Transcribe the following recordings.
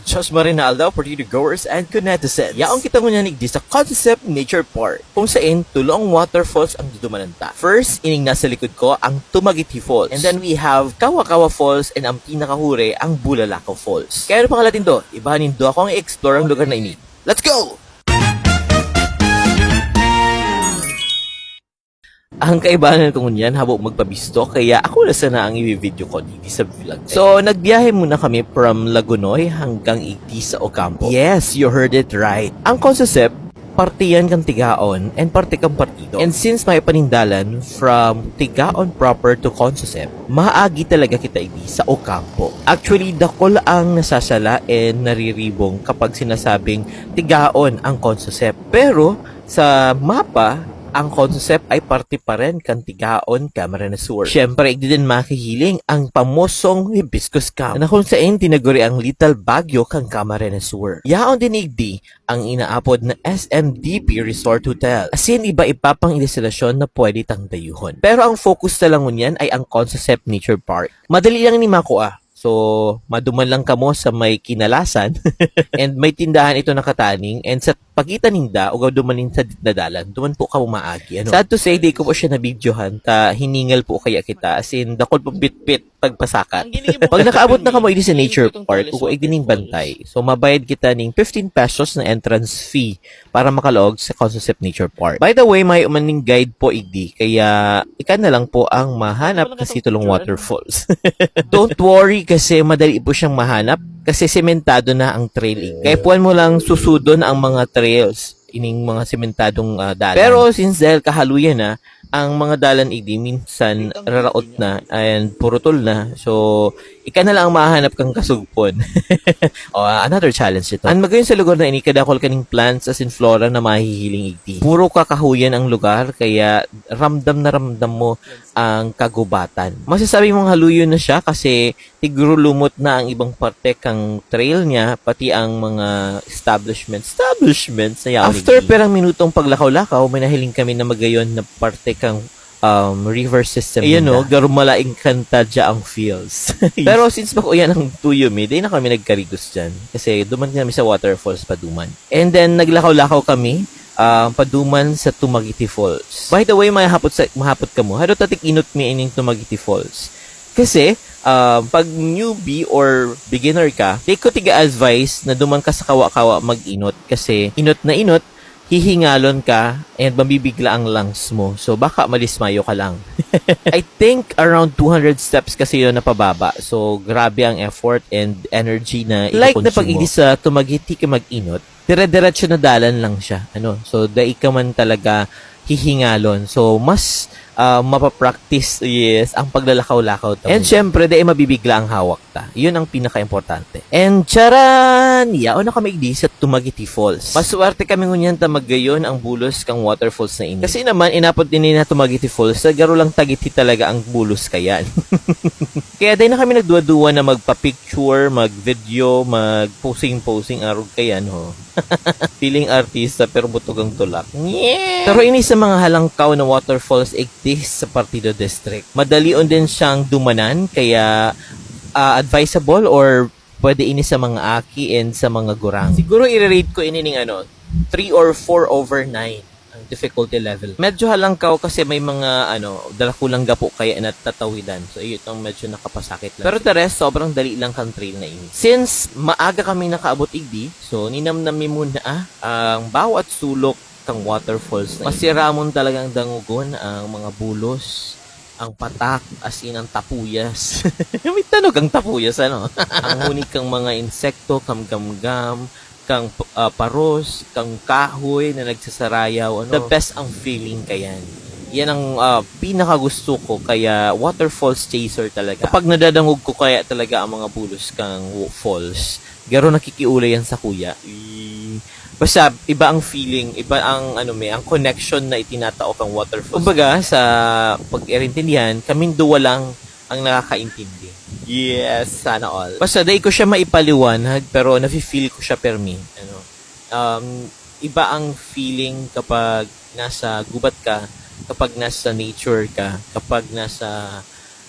Just Marinaldo for the goers and Cunetizens. Yaong kita mo niyanig di sa Concept Nature Park, kung saan tulong waterfalls ang dudumananta. First, ining nasa likod ko ang Tumagiti Falls. And then we have Kawa-Kawa Falls and ang pinakahure ang Bulalakaw Falls. Kaya ano pangalatin do? Ibahanin do ako ang i-explore ang lugar na ini. Let's go! Ang kaibahan ko ngunyan habang magpabisto, kaya ako na sana ang i-video ko dito sa vlog. So, nagbiyahe muna kami from Lagunoy hanggang Igdi sa Ocampo. Yes, you heard it right. Ang concept, parte yan kang Tigaon and parte kang Partido. And since may panindalan from Tigaon proper to Concept, maagi talaga kita Igdi sa Ocampo. Actually, dakol ang nasasala and nariribong kapag sinasabing Tigaon ang Concept. Pero, sa mapa, ang concept ay parte pa rin kan Tigaon, Camarines Sur. Siyempre, hindi din makihiling ang pamosong Hibiscus Camp na kung saan tinaguri ang Little Baguio kang Camarines Sur. Yaon din igdi ang inaapod na SMDP Resort Hotel. As in, iba ipapang instalasyon na pwede tang dayuhon. Pero ang focus na lang ngunyan ay ang Concept Nature Park. Madali lang ni Makoa. So, maduman lang kamo sa may kinalasan and may tindahan ito nakataning and sa pagitan ninda o dumanin sa dadalan, duman po ka umaagi. Ano? Sad to say, di ko po siya nabidyohan ta hiningal po kaya kita as in dakol po bit-bit pagpasakat. Pag nakaabot na kamo sa nature park, kukuig din bantay. So, mabayad kita ng 15 pesos na entrance fee para makalaog sa Concept Nature Park. By the way, may umaning guide po igdi, kaya ikan na lang po ang mahanap kasi tulong waterfalls. Don't worry kasi madali po siyang mahanap kasi sementado na ang trail. Kaya puwan mo lang susudon ang mga trails ining mga sementadong dalan. Pero since dahil kahaluyan na, ang mga dalan igdi minsan raraot na and purutol na. So, ika na lang mahanap kang kasugpon. Another challenge ito. Ang magayon sa lugar na ini, kadakol kaning plants as in flora na mahihiling igdi. Puro kakahuyan ang lugar, kaya ramdam na ramdam mo ang kagubatan. Masasabi mong haluyo na siya kasi tiguro lumot na ang ibang parte kang trail niya, pati ang mga establishments na yaon. After perang minutong paglakaw-lakaw, may nahiling kami na magayon na parte kang river system. Ayan o, garumalaing kanta dya ang feels. Pero since bako yan ang tuyumi, di na kami nagkarigos dyan. Kasi duman kami sa waterfalls paduman. And then, naglakaw-lakaw kami paduman sa Tumagiti Falls. By the way, mahapot ka mo, hado tatik inot mi ining Tumagiti Falls. Kasi, pag newbie or beginner ka, take ko tiga-advice na duman ka sa kawa-kawa mag-inot. Kasi, inot na inot, hihingalon ka and mabibigla ang lungs mo. So, baka malismayo ka lang. I think around 200 steps kasi yun na pababa. So, grabe ang effort and energy na like na pag-idi sa Tumagiti ka mag-inot, dire-diretso na dalan lang siya. So, dai ka man talaga hihingalon. So, mas mapapractice, yes, ang paglalakaw-lakaw. And syempre, dahil mabibigla ang hawak ta. Yun ang pinaka-importante. And charan! Yao na kami igdi sa Tumagiti Falls. Maswerte kami ngunyan tamagayon ang bulos kang waterfalls na ini. Kasi naman, inapot din na Tumagiti Falls, sa garo lang tagiti talaga ang bulos kayan. Kaya dahil na kami nagduwa-duwa na magpa-picture, mag-video, mag-posing-posing arog kayan, ho. Feeling artista pero butugang tulak. Yeah! Pero ini sa mga halangkaw na waterfalls exist sa Partido District. Madalion din siyang dumanan kaya advisable or pwede ini sa mga aki and sa mga gurang. Siguro i-rate ko ini ng 3 or 4 over 9 ang difficulty level. Medyo halangkaw kasi may mga dalakulang gapo kaya natatawidan. So itong medyo nakapasakit lang. Pero the rest sobrang dali lang kang trail na ini. Since maaga kami nakaabot igdi, so ninamnami muna ang bawat sulok kang waterfalls na masiramon talagang dangugon ang mga bulos, ang patak, as in ang tapuyas. May tanog ang tapuyas, ang unik kang mga insekto, kang gamgam, kang paros, kang kahoy na nagsasarayaw. The best ang feeling kayan. Yan ang pinakagusto ko, kaya waterfalls chaser talaga. Kapag nadadangog ko kaya talaga ang mga bulos kang falls, garo nakikiulay yan sa kuya. Basta, iba ang feeling, iba ang, ang connection na itinatao kang waterfalls. Kumbaga, sa pag-irintindihan, kaming duwa lang ang nakakaintindi. Yes, sana all. Basta, dahil ko siya maipaliwanag, pero nafe-feel ko siya permi. Iba ang feeling kapag nasa gubat ka, kapag nasa nature ka, kapag nasa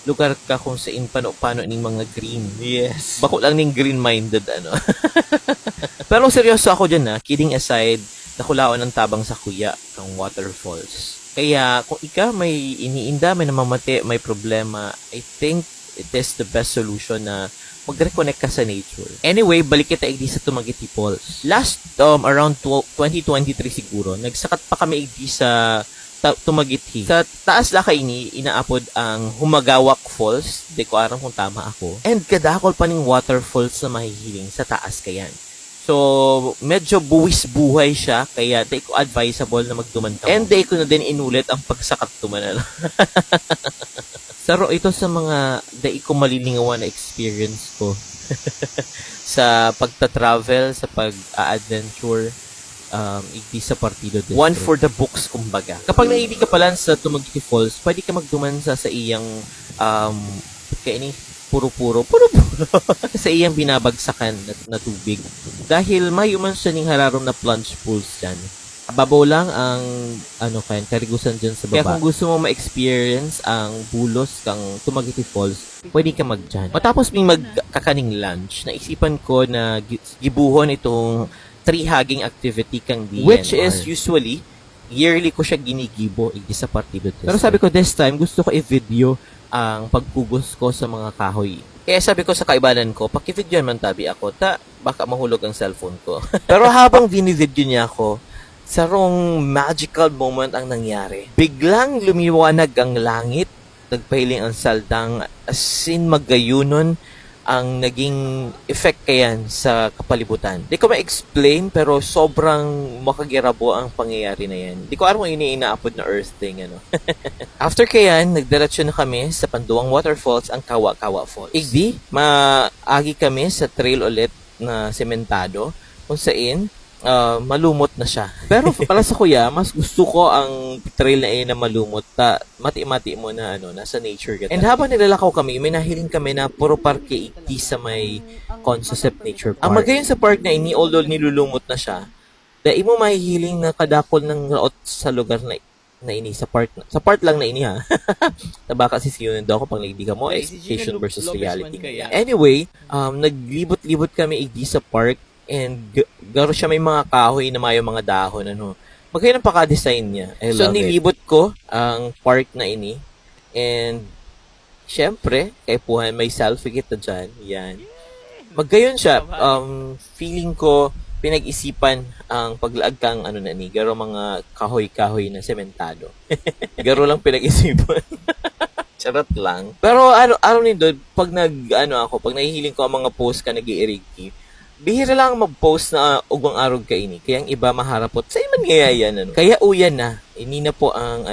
lugar ka kung saan pano ning mga green. Yes. Bako lang ning green-minded, ano. Pero seryoso ako dyan, kidding aside, nakulaon ang tabang sa kuya, kang waterfalls. Kaya, kung ika may iniinda, may namamati, may problema, I think it is the best solution na mag-reconnect ka sa nature. Anyway, balik kita igdi sa Tumaguiti Falls. Last, around 2023 siguro, nagsakat pa kami igdi sa Tumaguiti. Sa taas la kay ini, inaapod ang Humagawak Falls. Di ko aram kung tama ako. And kadakol pa ning waterfalls na mahihiling sa taas kayan. So, medyo buwis-buhay siya, kaya di ko advisable na magduman ka. And di ko na din inulit ang pagsakat tumanal. Saro ito sa mga di ko malilingawan na experience ko. Sa pagta-travel, sa pag-adventure, igdi sa Partido District. One for the books, kumbaga. Kapag naibig ka pala sa Tumaguiti Falls, pwede ka magduman sa iyang, puro-puro sa iyang binabagsakan na tubig. Dahil may man siya ning hararom na plunge pools dyan. Babaw lang ang karigusan dyan sa baba. Kaya kung gusto mo ma-experience ang bulos kang Tumaguiti Falls, pwede ka mag-dyan. Matapos ming magkakaning lunch, naisipan ko na gibuhon itong tree hugging activity kang DNR. Which is usually, yearly ko siya ginigibo sa Partido District. Pero sabi ko this time, gusto ko i-video ang pagpugos ko sa mga kahoy. Kaya sabi ko sa kaibanan ko, pakividyoan man tabi ako, baka mahulog ang cellphone ko. Pero habang binividyo niya ako, sarong magical moment ang nangyari. Biglang lumiwanag ang langit, nagpahiling ang saldang, as in magayunon ang naging effect kayan sa kapalibutan. Di ko ma-explain, pero sobrang makagirabo ang pangyayari na yan. Di ko alam kung inaapod na earth thing, ano. After kayan, nagdiretso na kami sa Panduang Waterfalls, ang Kawa-Kawa Falls. Igdi, maagi kami sa trail ulit na sementado, kung saan, malumot na siya. Pero para sa kuya, mas gusto ko ang trail na malumot. Mati-mati mo na nasa nature ka. And habang nilalakaw kami, may nahiling kami na puro parke ikti sa may Concept Nature Park. Ang magayon sa park na ini, although nilulumot na siya, dahil mo mahihiling na kadakol ng laot sa lugar na ini, sa part lang na ini ha. Tabaka si Siyon do ako pang lady ka mo, expectation versus reality. Anyway, naglibot-libot kami igdi sa park. And garo siya may mga kahoy na may mga dahon, Magayon ang paka-design niya. So, nilibot ko ang park na ini. And, syempre, kay Puhan, may selfie kita dyan. Yan. Magayon siya. Feeling ko, pinag-isipan ang paglaag kang, garo mga kahoy-kahoy na sementado. Garo lang pinag-isipan. Charot lang. Pero, araw nito, pag pag nahihiling ko ang mga post ka nag-i-irigti, bihira lang mag-post na ugong araw ka ini. Kaya ang iba maharapot. Sa iman ngayon, Kaya uyan na. Ini na po ang,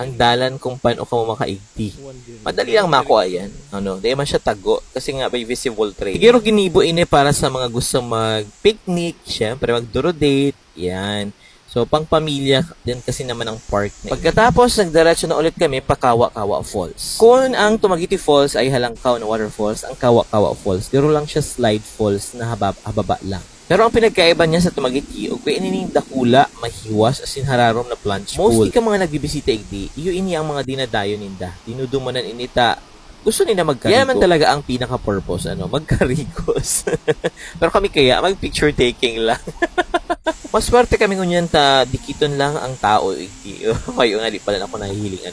ang dalan kung paano ka mo makaigti. Madali lang makuha yan. Dahil man siya tago. Kasi nga, may visible trail. Siguro ginibo ini para sa mga gusto mag-picnic. Siyempre, mag-duro-date. Yan. So, pang pamilya din kasi naman ang park na. Pagkatapos, nagdiretso na ulit kami pa Kawa-Kawa Falls. Kung ang Tumaguiti Falls ay halangkaw na waterfalls, ang Kawa-Kawa Falls, garo lang siya slide falls na hababa lang. Pero ang pinagkaiba niya sa Tumaguiti, kung inining dakula, mahiwas, as in hararom na plunge pool. Mostly ka mga nagbibisita igdi, iyo ini ang mga dinadayo ninda. Dinudumanan inita, gusto nila magkariko. Yan naman talaga ang pinaka-purpose, magkarikos. Pero kami kaya, mag-picture taking lang. Maswerte kami ngunyan dikiton lang ang tao. Kayo nga, di pala ako nahihiling,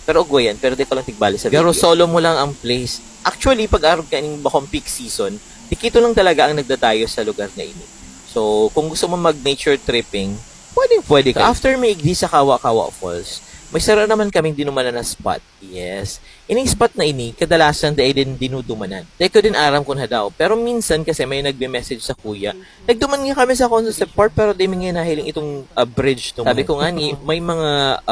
Pero ugwa yan, pero di ko lang tigbali sa video. Pero solo mo lang ang place. Actually, pag-arog ka ng bakong peak season, dikito lang talaga ang nagdadayo sa lugar na ini. So, kung gusto mo mag-nature tripping, pwede ka. After may igdi sa Kawa-Kawa Falls, may sara naman kaming dinumanan na spot. Yes. Ining spot na ini, kadalasan dahil din dinudumanan. Dahil ko din aram kung hadaw. Pero minsan kasi may nagbe-message sa kuya. Nagduman nga kami sa Concept Park pero di mga nahiling itong bridge. Sabi ko nga ni, may mga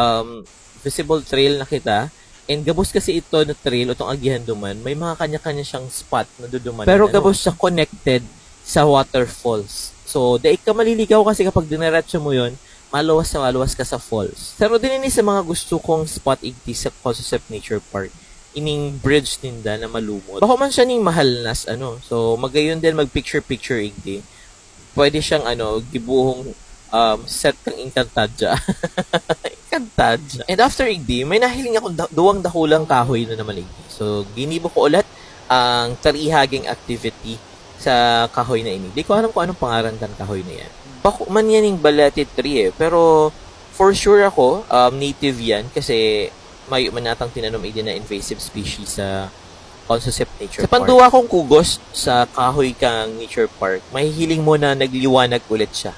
visible trail na kita. And gabos kasi ito na trail, itong agihan duman, may mga kanya-kanya siyang spot na dudumanan. Pero gabos siya connected sa waterfalls. So, dahil ka maliligaw kasi kapag diniretso mo yon, maluwas na maluwas ka sa falls. Pero din ini sa mga gusto kong spot igti sa Concept Nature Park. Ining bridge ninda na malumot. Bako man siya ning mahal nas So magayon din mag-picture igti. Pwede siyang gibuhong set kang Encantadia. kantad. And after igdi, may nahiling akong duwang dakulang kahoy na naman igdi. So, ginibo ko ulit ang tarihaging activity sa kahoy na ini. Di ko alam kung anong pangalan ng kahoy na yan. Bako man yan yung belated tree pero for sure ako, native yan kasi may manatang tinanom igdi na invasive species sa Concept Nature Park. Sa panduwa kong kugos sa kahoy kang nature park, mahihiling mo na nagliwanag ulit siya.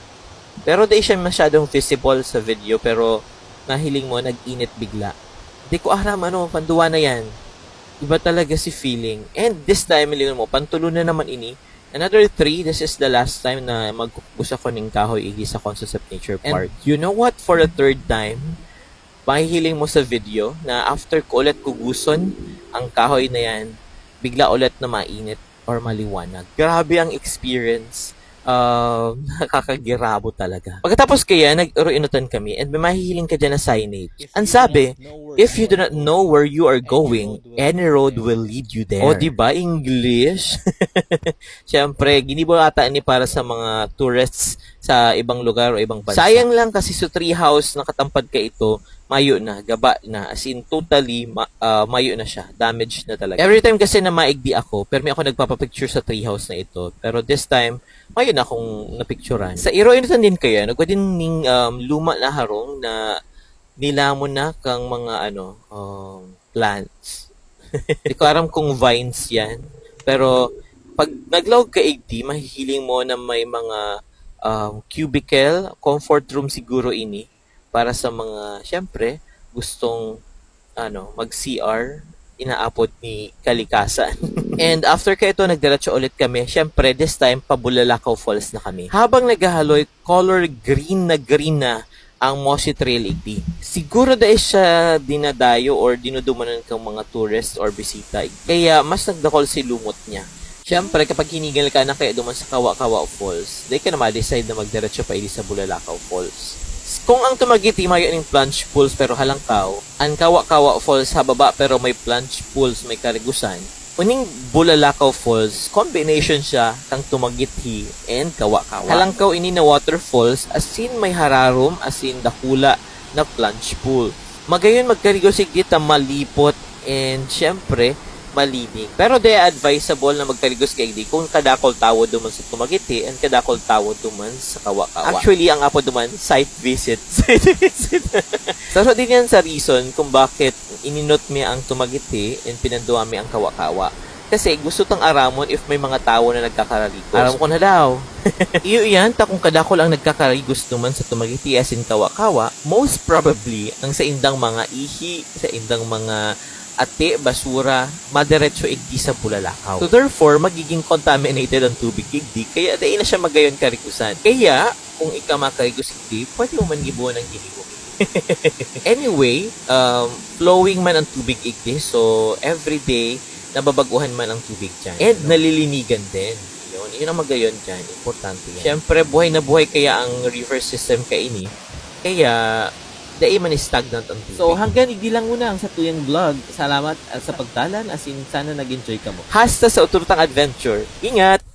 Pero di siya masyadong visible sa video pero nahiling mo nag-init bigla. Di ko aram panduwa na yan. Iba talaga si feeling. And this time, milingin mo, pantulo na naman ini. Another 3, this is the last time na magkukus ako ng kahoy igi sa Concept Nature Park. And you know what? For the third time, mahihiling mo sa video na after ko ulit kuguson ang kahoy na yan, bigla ulit na mainit or maliwanag. Grabe ang experience. Nakakagirabo talaga. Pagkatapos kaya, nag-inutan kami and may mahihiling ka dyan na signage. Ang sabi, if you do not know where you are going, any road will lead you there. O, diba? English? Siyempre, ginibo ata ni para sa mga tourists sa ibang lugar o ibang bansa. Sayang lang kasi sa tree house nakatampad ka ito, mayo na, gaba na. As in, totally, mayo na siya. Damaged na talaga. Every time kasi na maigdi ako, pero may ako nagpapapicture sa treehouse na ito. Pero this time, mayo na akong napicturean. Sa Iroinutan din kaya, nagwadin ning luma na harong na nilamon na kang mga plants. Hindi ko aram kung vines yan. Pero, pag naglawag ka igdi, mahihiling mo na may mga cubicle, comfort room siguro ini para sa mga, syempre, gustong mag-CR, inaapod ni kalikasan. And after ka ito, nagdiretso ulit kami. Syempre, this time, Pabulalakaw Falls na kami. Habang naghahaloy, color green na ang Mossy Trail igdi. Siguro dahil siya dinadayo or dinudumanan kang mga tourist or bisita. Kaya mas nagdakol si lumot niya. Siyempre, kapag hinigal ka na kaya duman sa Kawa-Kawa Falls, di ka na ma-decide na magdiretso pa sa Bulalakaw Falls. Kung ang tumagiti mayo ng plunge pools pero halangkaw, ang Kawa-Kawa Falls sa baba pero may plunge pools, may karigusan, uning Bulalakaw Falls, combination siya kang tumagiti and Kawa-Kawa. Halangkaw ini na waterfalls, as in may hararom, as in dakula na plunge pool. Magayon magkarigosig dito malipot and syempre, malinig. Pero di advisable na magkaligos kay di kung kadakol tawod duman sa tumagiti and kadakol tawod duman sa Kawa-Kawa. Actually, ang apo duman, site visit. So, din yan sa reason kung bakit ininot mi ang tumagiti and pinanduwa mi ang Kawa-Kawa. Kasi gusto tang aramon if may mga tao na nagkakarigos. Aram ko na daw. Iyo yan, kung kadakol ang nagkakarigos duman sa tumagiti as in Kawa-Kawa, most probably, ang sa indang mga ihi, sa indang mga ate, basura, madiretso igdi sa Bulalakaw. So therefore, magiging contaminated ang tubig igdi, kaya dahil na siya magayon karikusan. Kaya, kung ika makarigus igdi, pwede mo man gibuan ng ginibo. Anyway, flowing man ang tubig igdi, so everyday, nababaguhan man ang tubig dyan. And nalilinigan din. Yun ang magayon dyan. Importante yan. Siyempre, buhay na buhay kaya ang river system kaini. Kaya, dahil man stagnant ang tubig. So, hanggang hindi lang muna ang sa tuyang vlog. Salamat sa pagtalan. As in, sana nag-enjoy ka mo. Hasta sa uturutang adventure. Ingat!